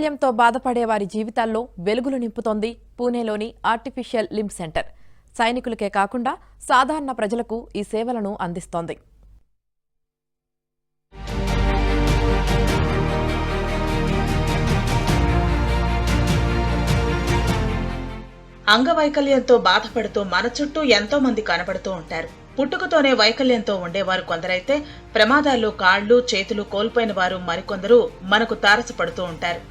అంగవైకల్యంతో బాధపడే వారి జీవితాల్లో వెలుగులు నింపుతోంది పూణేలోని ఆర్టిఫిషియల్ లింబ్ సెంటర్. సైనికులకే కాకుండా సాధారణ ప్రజలకు ఈ సేవలను అందిస్తోంది. అంగవైకల్యంతో బాధపడుతూ మన చుట్టూ ఎంతో మంది కనబడుతూ ఉంటారు. పుట్టుకతోనే వైకల్యంతో ఉండేవారు కొందరైతే, ప్రమాదాల్లో కాళ్లు చేతులు కోల్పోయిన వారు మరికొందరు మనకు తారసపడుతూ ఉంటారు.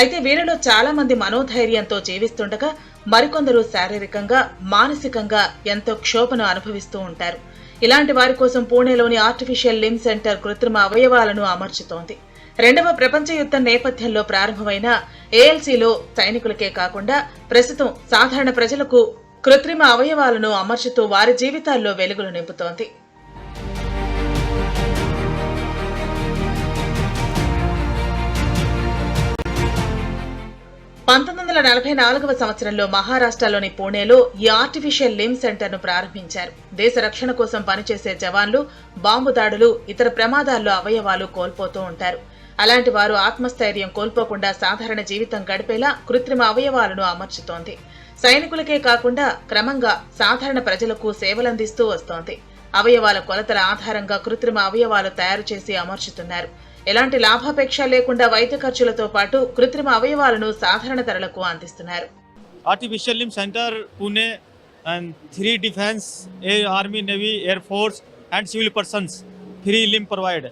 అయితే వీరిలో చాలా మంది మనోధైర్యంతో జీవిస్తుండగా మరికొందరు శారీరకంగా మానసికంగా ఎంతో క్షోభను అనుభవిస్తూ ఉంటారు. ఇలాంటి వారి కోసం పూణేలోని ఆర్టిఫిషియల్ లింబ్ సెంటర్ కృత్రిమ అవయవాలను అమర్చుతోంది. రెండవ ప్రపంచ యుద్ధం నేపథ్యంలో ప్రారంభమైన ఏఎల్సీలో సైనికులకే కాకుండా ప్రస్తుతం సాధారణ ప్రజలకు కృత్రిమ అవయవాలను అమర్చుతూ వారి జీవితాల్లో వెలుగులు నింపుతోంది. సంవత్సరంలో మహారాష్ట్రలోని పూణేలో ఈ ఆర్టిఫిషియల్ లింబ్ సెంటర్ ను ప్రారంభించారు. దేశ రక్షణ కోసం పనిచేసే జవాన్లు బాంబు దాడులు, ఇతర ప్రమాదాల్లో అవయవాలు కోల్పోతూ ఉంటారు. అలాంటి వారు ఆత్మస్థైర్యం కోల్పోకుండా సాధారణ జీవితం గడిపేలా కృత్రిమ అవయవాలను అమర్చుతోంది. సైనికులకే కాకుండా క్రమంగా సాధారణ ప్రజలకు సేవలందిస్తూ వస్తోంది. అవయవాల కొలతల ఆధారంగా కృత్రిమ అవయవాలు తయారు చేసి అమర్చుతున్నారు. ఎలాంటి లాభాపేక్ష లేకుండా వైద్య ఖర్చులతో పాటు కృత్రిమ అవయవాలను సాధారణ ధరలకు అందిస్తున్నారు. Artificial limb centre Pune and 3 defense, Air, Army, Navy, Air Force and civil persons free limb provide.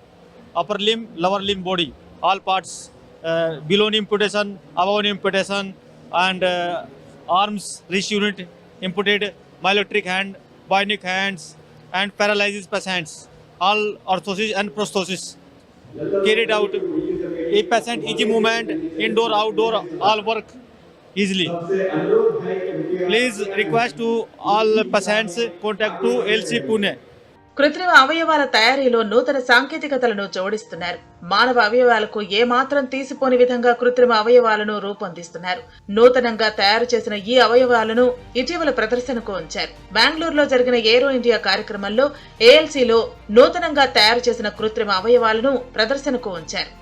Upper limb, lower limb body, all parts, below knee amputation, above knee amputation and arms wrist unit amputated, myoelectric hand, bionic hands and paralysis patients, all orthosis and prosthesis carried out. A patient easy movement, indoor, outdoor, all work easily. Please request to all patients contact to LC Pune. కృత్రిమ అవయవాల తయారీలో నూతన సాంకేతికతలను జోడిస్తున్నారు. మానవ అవయవాలకు ఏమాత్రం తీసిపోని విధంగా కృత్రిమ అవయవాలను రూపొందిస్తున్నారు. నూతనంగా తయారు చేసిన ఈ అవయవాలను ఇటీవల ప్రదర్శనకు ఉంచారు. బెంగళూరులో జరిగిన ఏరో ఇండియా కార్యక్రమంలో ఏఎల్సీలో నూతనంగా తయారు చేసిన కృత్రిమ అవయవాలను ప్రదర్శనకు ఉంచారు.